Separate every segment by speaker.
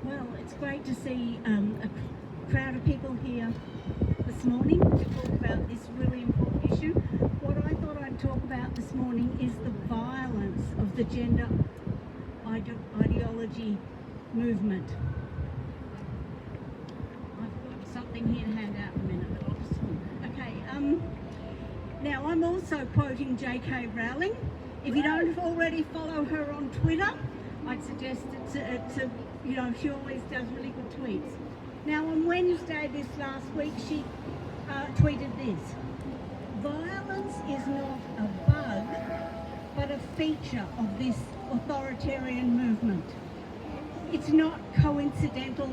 Speaker 1: Well, it's great to see a crowd of people here this morning to talk about this really important issue. What I thought I'd talk about this morning is the violence of the gender ideology movement. I've got something here to hand out in a minute, but I'll just... Okay, now I'm also quoting J.K. Rowling. If you don't already follow her on Twitter, I'd suggest to you know, she always does really good tweets. Now on Wednesday this last week, she tweeted this: "Violence is not a bug, but a feature of this authoritarian movement. It's not coincidental,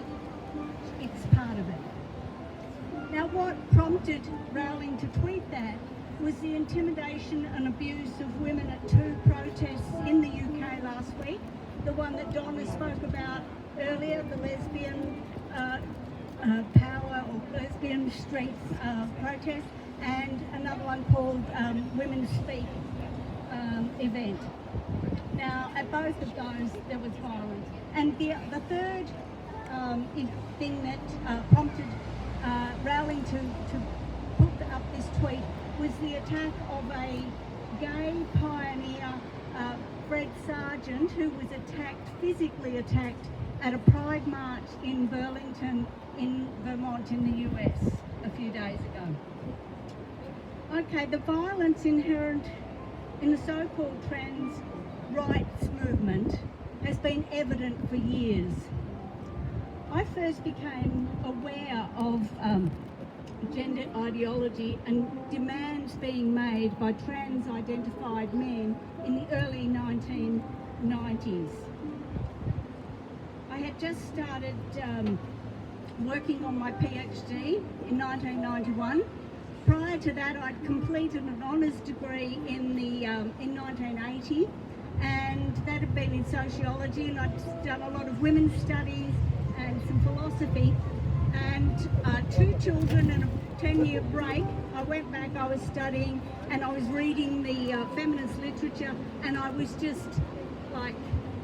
Speaker 1: it's part of it." Now what prompted Rowling to tweet that was the intimidation and abuse of women at two protests in the UK last week. The one that Donna spoke about earlier, the lesbian power or lesbian streets protest, and another one called Women Speak event. Now, at both of those, there was violence. And the third thing that prompted Rowling to put up this tweet was the attack of a gay pioneer, Fred Sargent, who was physically attacked at a pride march in Burlington in Vermont in the US a few days ago. Okay, the violence inherent in the so-called trans rights movement has been evident for years. I first became aware of gender ideology and demands being made by trans-identified men in the early 1990s. I had just started working on my PhD in 1991. Prior to that, I'd completed an honours degree in 1980, and that had been in sociology, and I'd done a lot of women's studies and some philosophy. And 2 children and a 10-year break, I went back, I was studying, and I was reading the feminist literature, and I was just like,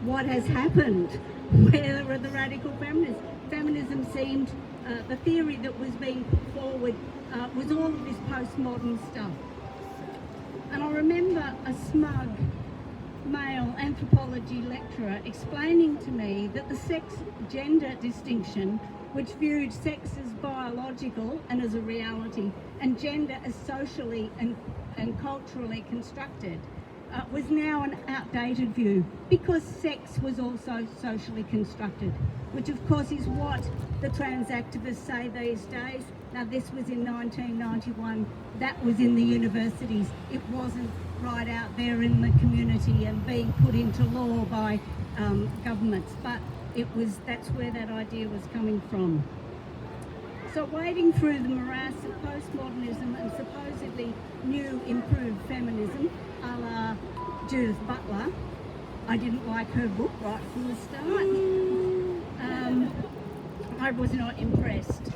Speaker 1: what has happened? Where are the radical feminists? Feminism seemed, the theory that was being put forward was all of this postmodern stuff. And I remember a smug male anthropology lecturer explaining to me that the sex-gender distinction, which viewed sex as biological and as a reality, and gender as socially and culturally constructed, was now an outdated view, because sex was also socially constructed, which of course is what the trans activists say these days. Now this was in 1991, that was in the universities, it wasn't right out there in the community and being put into law by governments, but that's where that idea was coming from. So wading through the morass of postmodernism and supposedly new improved feminism, a la Judith Butler, I didn't like her book right from the start. I was not impressed.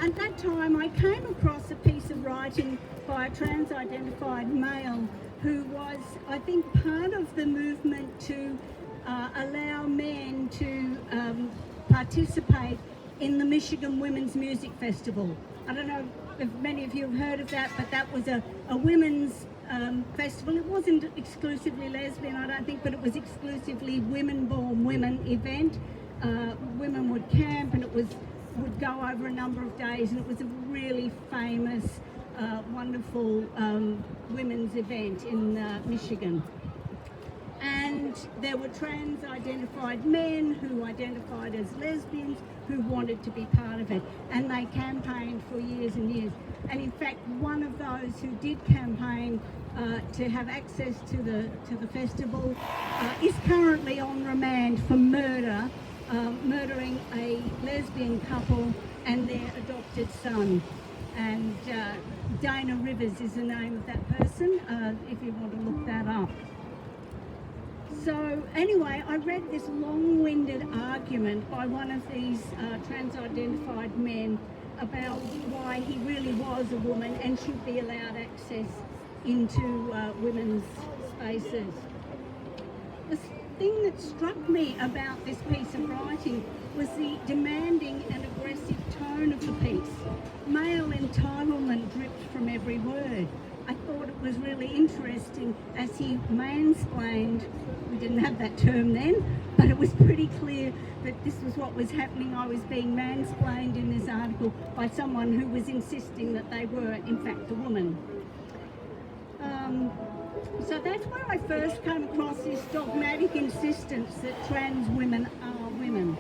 Speaker 1: At that time I came across a piece of writing by a trans-identified male who was, I think, part of the movement to allow men to participate in the Michigan Women's Music Festival. I don't know if many of you have heard of that, but that was a women's festival. It wasn't exclusively lesbian, I don't think, but it was exclusively women-born women event. Women would camp, and it would go over a number of days, and it was a really famous, wonderful women's event in Michigan. And there were trans-identified men who identified as lesbians who wanted to be part of it, and they campaigned for years and years. And in fact, one of those who did campaign to have access to the festival is currently on remand for murdering a lesbian couple and their adopted son. And Dana Rivers is the name of that person, if you want to look that up. So anyway, I read this long-winded argument by one of these trans-identified men about why he really was a woman and should be allowed access into women's spaces. thing that struck me about this piece of writing was the demanding and aggressive tone of the piece. Male entitlement dripped from every word. I thought it was really interesting as he mansplained. We didn't have that term then, but it was pretty clear that this was what was happening. I was being mansplained in this article by someone who was insisting that they were, in fact, a woman. So that's where I first came across this dogmatic insistence that trans women are women.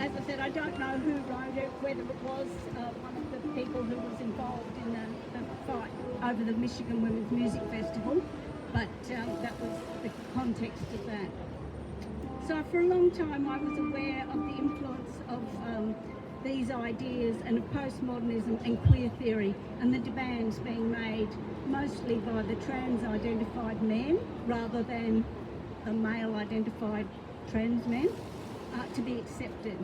Speaker 1: As I said, I don't know who wrote it, whether it was one of the people who was involved in the fight over the Michigan Women's Music Festival, but that was the context of that. So for a long time I was aware of the influence of these ideas and of postmodernism and queer theory, and the demands being made mostly by the trans-identified men rather than the male-identified trans men to be accepted.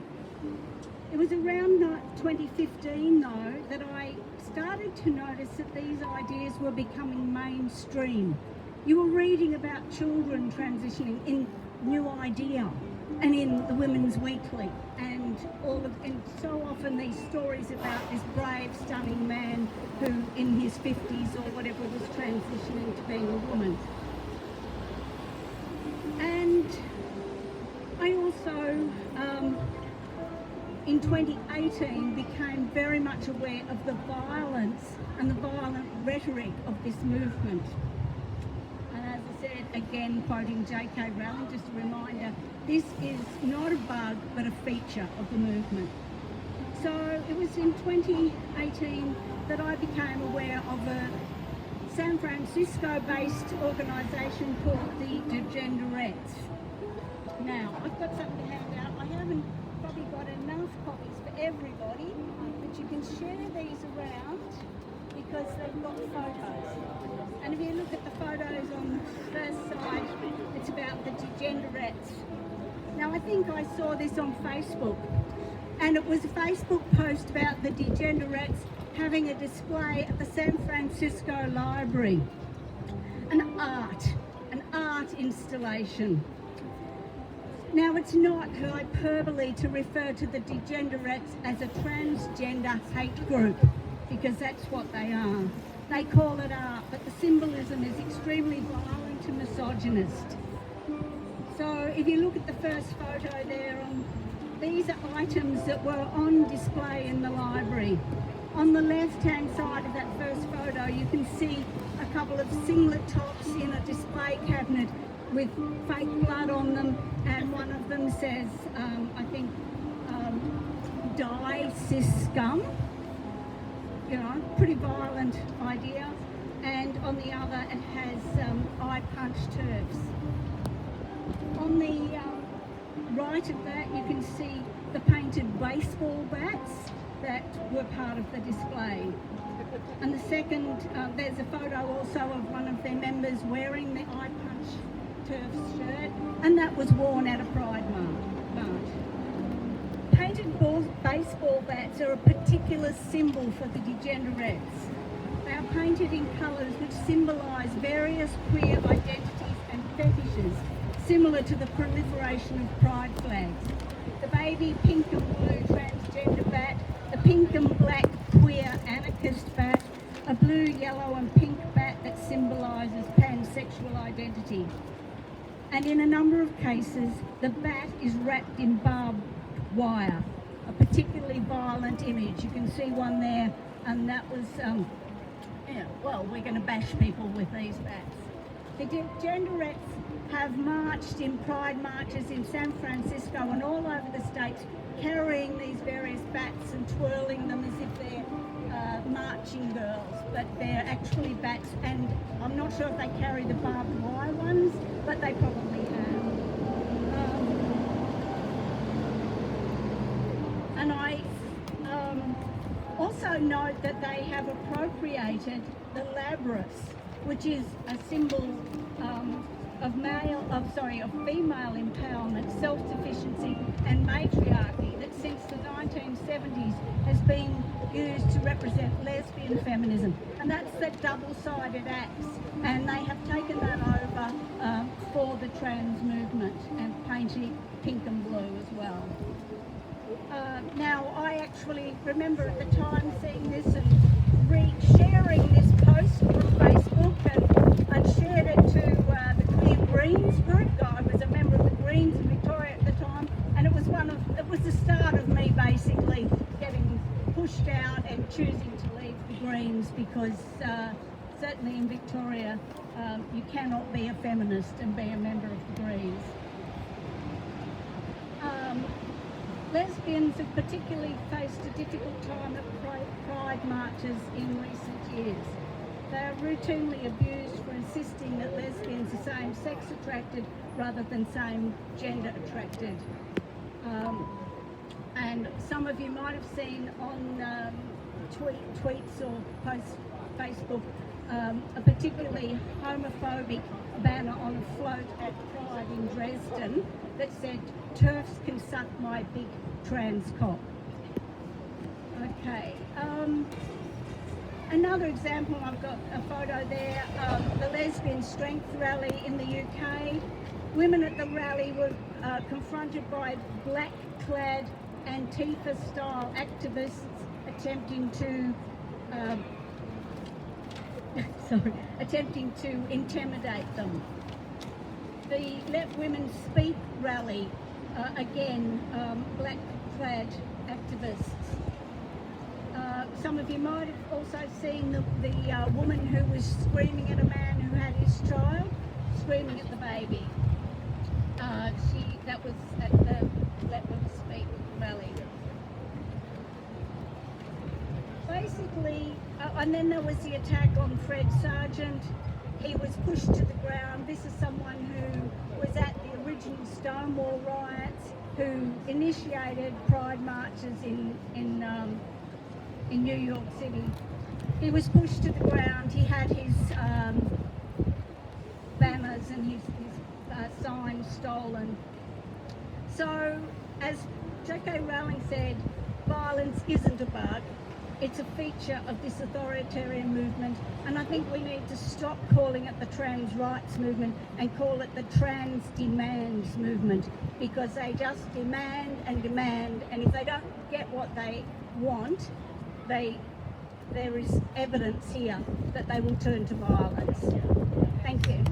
Speaker 1: It was around 2015 though that I started to notice that these ideas were becoming mainstream. You were reading about children transitioning in New Idea and in the Women's Weekly, and so often these stories about this brave, stunning man who in his 50s or whatever was transitioning to being a woman. And I also, in 2018, became very much aware of the violence and the violent rhetoric of this movement. And as I said, again, quoting J.K. Rowling, just a reminder, this is not a bug, but a feature of the movement. So it was in 2018 that I became aware of a San Francisco-based organisation called the Degenderettes. Now, I've got something to hand out. I haven't probably got enough copies for everybody, but you can share these around because they've got photos. And if you look at the photos on the first side, it's about the Degenderettes. Now, I think I saw this on Facebook, and it was a Facebook post about the Degenderettes having a display at the San Francisco Library. An art installation. Now, it's not hyperbole to refer to the Degenderettes as a transgender hate group, because that's what they are. They call it art, but the symbolism is extremely violent and misogynist. So if you look at the first photo there, these are items that were on display in the library. On the left-hand side of that first photo, you can see a couple of singlet tops in a display cabinet with fake blood on them, and one of them says, I think, die cis scum. You know, pretty violent idea. And on the other, it has I punch turfs. On the right of that, you can see the painted baseball bats that were part of the display. And the second, there's a photo also of one of their members wearing the I punch turfs shirt, and that was worn at a Pride march. Painted baseball bats are a particular symbol for the Degenderettes. They are painted in colours which symbolise various queer identities and fetishes, similar to the proliferation of pride flags. The baby pink and blue transgender bat, the pink and black queer anarchist bat, a blue, yellow and pink bat that symbolises pansexual identity. And in a number of cases, the bat is wrapped in barbed wire, a particularly violent image. You can see one there, and that was, well, we're going to bash people with these bats. The Degenderettes have marched in pride marches in San Francisco and all over the States, carrying these various bats and twirling them as if they're marching girls, but they're actually bats, and I'm not sure if they carry the barbed wire ones, but they probably have. And I also note that they have appropriated the labrys, which is a symbol of female empowerment, self-sufficiency and matriarchy that since the 1970s 1970s has been used to represent lesbian feminism, and that's the double-sided axe, and they have taken that over for the trans movement and painted it pink and blue as well. Now, I actually remember at the time seeing this and sharing this post from Facebook, and shared it to the Queer Greens group. I was a member of the Greens in Victoria at the time, and it was the start of me basically getting pushed out and choosing to leave the Greens, because certainly in Victoria you cannot be a feminist and be a member of the Greens. Lesbians have particularly faced a difficult time at Pride marches in recent years. They are routinely abused for insisting that lesbians are same-sex attracted rather than same-gender attracted. And some of you might have seen on tweets or posts Facebook a particularly homophobic banner on a float at Pride in Dresden that said, "TERFs can suck my big trans cock." Okay. Another example, I've got a photo there, the Lesbian Strength Rally in the UK. Women at the rally were confronted by black-clad Antifa-style activists attempting to intimidate them. The Let Women Speak rally, again, black-clad activists. Some of you might have also seen the woman who was screaming at a man who had his child, screaming at the baby. That was at the Let Women Speak rally. Basically, and then there was the attack on Fred Sargent. He was pushed to the ground. This is someone who was at the original Stonewall riots, who initiated Pride marches in New York City. He was pushed to the ground. He had his banners and his signs stolen. So, as J.K. Rowling said, violence isn't a bug. It's a feature of this authoritarian movement, and I think we need to stop calling it the trans rights movement and call it the trans demands movement, because they just demand and demand, and if they don't get what they want, there is evidence here that they will turn to violence. Thank you.